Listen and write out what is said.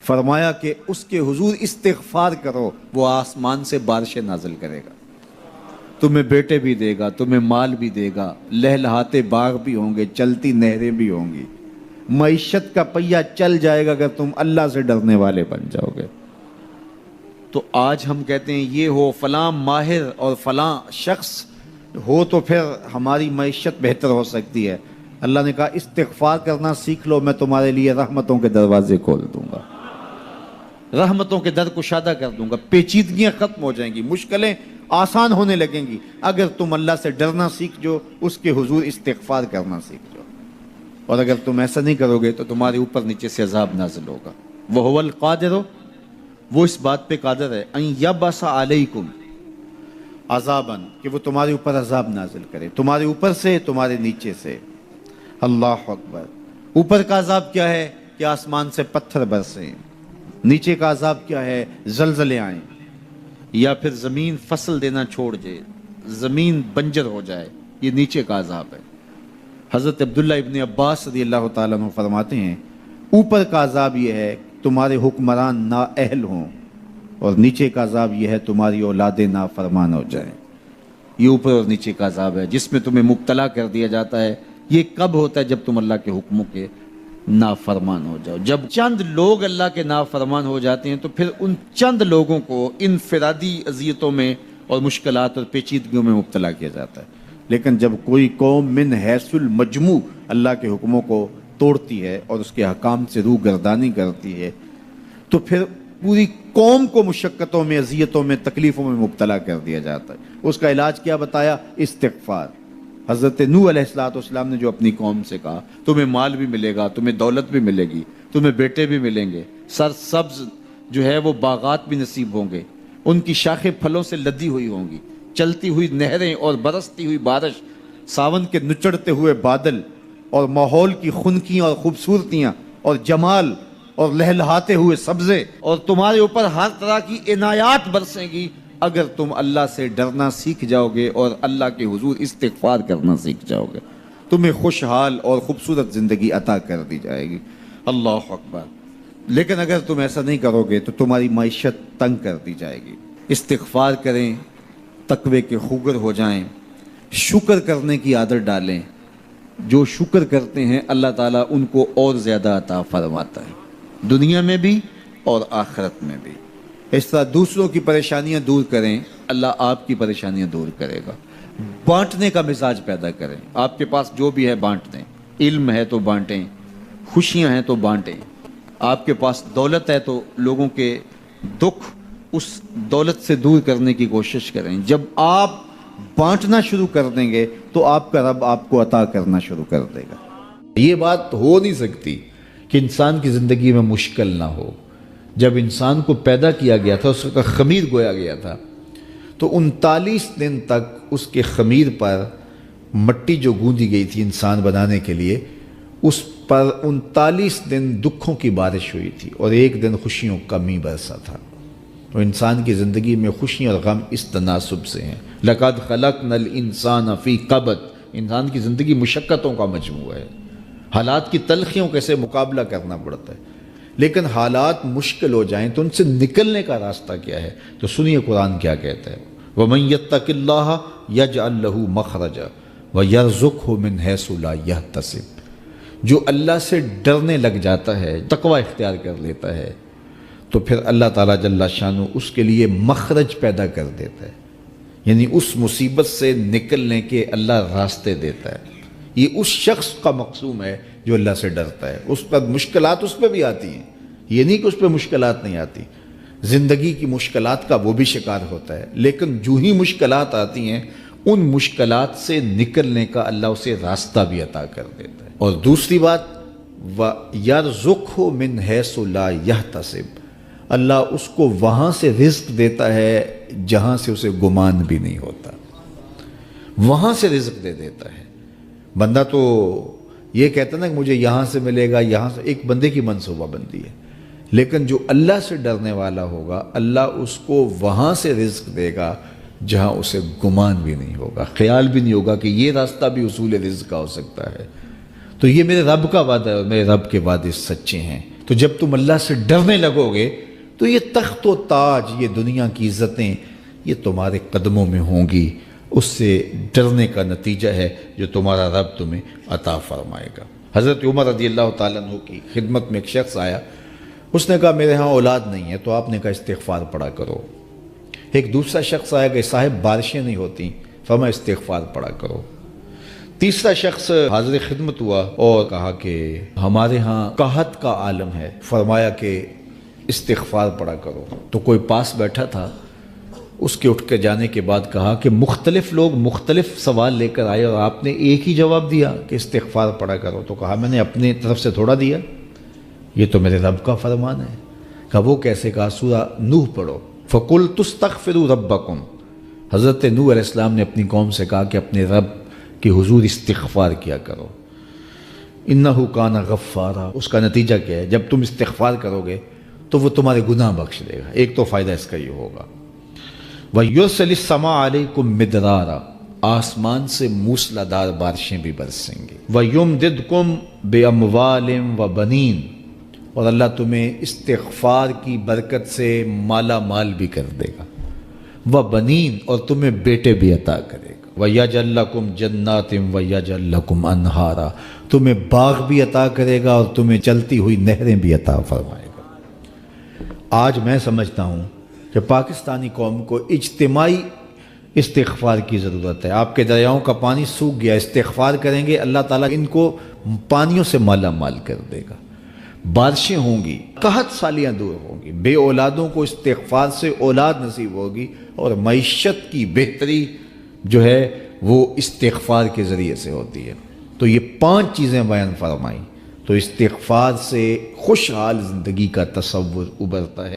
فرمایا کہ اس کے حضور استغفار کرو، وہ آسمان سے بارشیں نازل کرے گا، تمہیں بیٹے بھی دے گا، تمہیں مال بھی دے گا، لہلہاتے باغ بھی ہوں گے، چلتی نہریں بھی ہوں گی، معیشت کا پہیہ چل جائے گا اگر تم اللہ سے ڈرنے والے بن جاؤ گے۔ تو آج ہم کہتے ہیں یہ ہو فلاں ماہر اور فلاں شخص ہو تو پھر ہماری معیشت بہتر ہو سکتی ہے۔ اللہ نے کہا استغفار کرنا سیکھ لو، میں تمہارے لیے رحمتوں کے دروازے کھول دوں گا، رحمتوں کے در کشادہ کر دوں گا، پیچیدگیاں ختم ہو جائیں گی، مشکلیں آسان ہونے لگیں گی اگر تم اللہ سے ڈرنا سیکھ جو، اس کے حضور استغفار کرنا سیکھ جو۔ اور اگر تم ایسا نہیں کرو گے تو تمہارے اوپر نیچے سے عذاب نازل ہوگا۔ وَهُوَ الْقَادِرُ، وہ اس بات پہ قادر ہے، ان یبعث علیکم عذاباً، کہ وہ تمہارے اوپر عذاب نازل کرے، تمہارے اوپر سے، تمہارے نیچے سے۔ اللہ اکبر۔ اوپر کا عذاب کیا ہے کہ آسمان سے پتھر برسیں، نیچے کا عذاب کیا ہے زلزلے آئیں، یا پھر زمین فصل دینا چھوڑ جائے، زمین بنجر ہو جائے، یہ نیچے کا عذاب ہے۔ حضرت عبداللہ ابن عباس رضی اللہ تعالیٰ عنہ فرماتے ہیں اوپر کا عذاب یہ ہے تمہارے حکمران نااہل ہوں، اور نیچے کا عذاب یہ ہے تمہاری اولادیں نافرمان ہو جائیں۔ یہ اوپر اور نیچے کا عذاب ہے جس میں تمہیں مبتلا کر دیا جاتا ہے۔ یہ کب ہوتا ہے؟ جب تم اللہ کے حکموں کے نافرمان ہو جاؤ۔ جب چند لوگ اللہ کے نافرمان ہو جاتے ہیں تو پھر ان چند لوگوں کو انفرادی اذیتوں میں اور مشکلات اور پیچیدگیوں میں مبتلا کیا جاتا ہے۔ لیکن جب کوئی قوم من حیث المجموع اللہ کے حکموں کو توڑتی ہے اور اس کے حکام سے روح گردانی کرتی ہے تو پھر پوری قوم کو مشقتوں میں، اذیتوں میں، تکلیفوں میں مبتلا کر دیا جاتا ہے۔ اس کا علاج کیا بتایا؟ استغفار۔ حضرت نوح علیہ السلام نے جو اپنی قوم سے کہا تمہیں مال بھی ملے گا، تمہیں دولت بھی ملے گی، تمہیں بیٹے بھی ملیں گے، سرسبز جو ہے وہ باغات بھی نصیب ہوں گے، ان کی شاخیں پھلوں سے لدی ہوئی ہوں گی، چلتی ہوئی نہریں اور برستی ہوئی بارش، ساون کے نچڑتے ہوئے بادل، اور ماحول کی خنکیاں اور خوبصورتیاں اور جمال اور لہلہاتے ہوئے سبزے، اور تمہارے اوپر ہر طرح کی عنایات برسیں گی اگر تم اللہ سے ڈرنا سیکھ جاؤ گے اور اللہ کے حضور استغفار کرنا سیکھ جاؤ گے، تمہیں خوشحال اور خوبصورت زندگی عطا کر دی جائے گی۔ اللہ اکبر۔ لیکن اگر تم ایسا نہیں کرو گے تو تمہاری معیشت تنگ کر دی جائے گی۔ استغفار کریں، تقوی کے خوگر ہو جائیں، شکر کرنے کی عادت ڈالیں۔ جو شکر کرتے ہیں اللہ تعالیٰ ان کو اور زیادہ عطا فرماتا ہے، دنیا میں بھی اور آخرت میں بھی۔ اس طرح دوسروں کی پریشانیاں دور کریں، اللہ آپ کی پریشانیاں دور کرے گا۔ بانٹنے کا مزاج پیدا کریں، آپ کے پاس جو بھی ہے بانٹ دیں، علم ہے تو بانٹیں، خوشیاں ہیں تو بانٹیں، آپ کے پاس دولت ہے تو لوگوں کے دکھ اس دولت سے دور کرنے کی کوشش کریں۔ جب آپ بانٹنا شروع کر دیں گے تو آپ کا رب آپ کو عطا کرنا شروع کر دے گا۔ یہ بات ہو نہیں سکتی کہ انسان کی زندگی میں مشکل نہ ہو۔ جب انسان کو پیدا کیا گیا تھا، اس کا خمیر گویا گیا تھا، تو 39 دن تک اس کے خمیر پر مٹی جو گوندی گئی تھی انسان بنانے کے لیے، اس پر 39 دن دکھوں کی بارش ہوئی تھی اور ایک دن خوشیوں کا می برسا تھا۔ تو انسان کی زندگی میں خوشیاں اور غم اس تناسب سے ہیں۔ لَقَدْ خَلَقْنَا الْإِنسَانَ فِي قَبْضٍ، انسان کی زندگی مشقتوں کا مجموعہ ہے، حالات کی تلخیوں کے سے مقابلہ کرنا پڑتا ہے۔ لیکن حالات مشکل ہو جائیں تو ان سے نکلنے کا راستہ کیا ہے؟ تو سنیے قرآن کیا کہتا ہے، وَمَن يَتَّقِ اللَّهَ يَجْعَلْ لَهُ مَخْرَجًا وَيَرْزُقْهُ مِنْ حَيْثُ لَا يَحْتَسِبُ، جو اللہ سے ڈرنے لگ جاتا ہے، تقوی اختیار کر لیتا ہے، تو پھر اللہ تعالیٰ جل شانہ اس کے لیے مخرج پیدا کر دیتا ہے، یعنی اس مصیبت سے نکلنے کے اللہ راستے دیتا ہے۔ یہ اس شخص کا مقصوم ہے جو اللہ سے ڈرتا ہے۔ اس پر مشکلات اس پہ بھی آتی ہیں، یہ نہیں کہ اس پہ مشکلات نہیں آتی، زندگی کی مشکلات کا وہ بھی شکار ہوتا ہے، لیکن جو ہی مشکلات آتی ہیں ان مشکلات سے نکلنے کا اللہ اسے راستہ بھی عطا کر دیتا ہے۔ اور دوسری بات، وَيَرْزُقْهُ مِنْ حَيْثُ لَا يَحْتَسِبُ، اللہ اس کو وہاں سے رزق دیتا ہے جہاں سے اسے گمان بھی نہیں ہوتا، وہاں سے رزق دے دیتا ہے۔ بندہ تو یہ کہتا نا کہ مجھے یہاں سے ملے گا، یہاں سے، ایک بندے کی منصوبہ بندی ہے، لیکن جو اللہ سے ڈرنے والا ہوگا اللہ اس کو وہاں سے رزق دے گا جہاں اسے گمان بھی نہیں ہوگا، خیال بھی نہیں ہوگا کہ یہ راستہ بھی حصول رزق کا ہو سکتا ہے۔ تو یہ میرے رب کا وعدہ ہے اور میرے رب کے وعدے سچے ہیں۔ تو جب تم اللہ سے ڈرنے لگو گے تو یہ تخت و تاج، یہ دنیا کی عزتیں، یہ تمہارے قدموں میں ہوں گی۔ اس سے ڈرنے کا نتیجہ ہے جو تمہارا رب تمہیں عطا فرمائے گا۔ حضرت عمر رضی اللہ تعالیٰ عنہ کی خدمت میں ایک شخص آیا، اس نے کہا میرے ہاں اولاد نہیں ہے، تو آپ نے کہا استغفار پڑھا کرو۔ ایک دوسرا شخص آیا کہ صاحب بارشیں نہیں ہوتی، فرمایا استغفار پڑھا کرو۔ تیسرا شخص حاضر خدمت ہوا اور کہا کہ ہمارے ہاں قحط کا عالم ہے، فرمایا کہ استغفار پڑھا کرو۔ تو کوئی پاس بیٹھا تھا، اس کے اٹھ کے جانے کے بعد کہا کہ مختلف لوگ مختلف سوال لے کر آئے اور آپ نے ایک ہی جواب دیا کہ استغفار پڑھا کرو۔ تو کہا میں نے اپنے طرف سے تھوڑا دیا، یہ تو میرے رب کا فرمان ہے۔ کہا وہ کیسے؟ کہا سورہ نوح پڑھو، فَقُلْتُ اسْتَغْفِرُوا رَبَّكُمْ۔ حضرت نوح علیہ السلام نے اپنی قوم سے کہا کہ اپنے رب کے حضور استغفار کیا کرو، اِنَّهُ كَانَ غَفَّارًا۔ اس کا نتیجہ کیا ہے؟ جب تم استغفار کرو گے تو وہ تمہارے گناہ بخش دے گا۔ ایک تو فائدہ اس کا یہ ہوگا، وَيُرْسِلِ السَّمَاءَ عَلَيْكُمْ مِدْرَارًا، آسمان سے موسلادھار بارشیں بھی برسیں گی۔ وَيُمْدِدْكُمْ بِأَمْوَالٍ وَبَنِينَ، اور اللہ تمہیں استغفار کی برکت سے مالا مال بھی کر دے گا۔ وَبَنِينَ، اور تمہیں بیٹے بھی عطا کرے گا۔ وَيَجْعَلْ لَكُمْ جَنَّاتٍ وَيَجْعَلْ لَكُمْ أَنْهَارًا، تمہیں باغ بھی عطا کرے گا اور تمہیں چلتی ہوئی نہریں بھی عطا فرمائے گا۔ آج میں سمجھتا ہوں کہ پاکستانی قوم کو اجتماعی استغفار کی ضرورت ہے۔ آپ کے دریاؤں کا پانی سوکھ گیا، استغفار کریں گے اللہ تعالیٰ ان کو پانیوں سے مالا مال کر دے گا۔ بارشیں ہوں گی، قحط سالیاں دور ہوں گی، بے اولادوں کو استغفار سے اولاد نصیب ہوگی، اور معیشت کی بہتری جو ہے وہ استغفار کے ذریعے سے ہوتی ہے۔ تو یہ 5 چیزیں بیان فرمائیں، تو استغفار سے خوشحال زندگی کا تصور ابھرتا ہے۔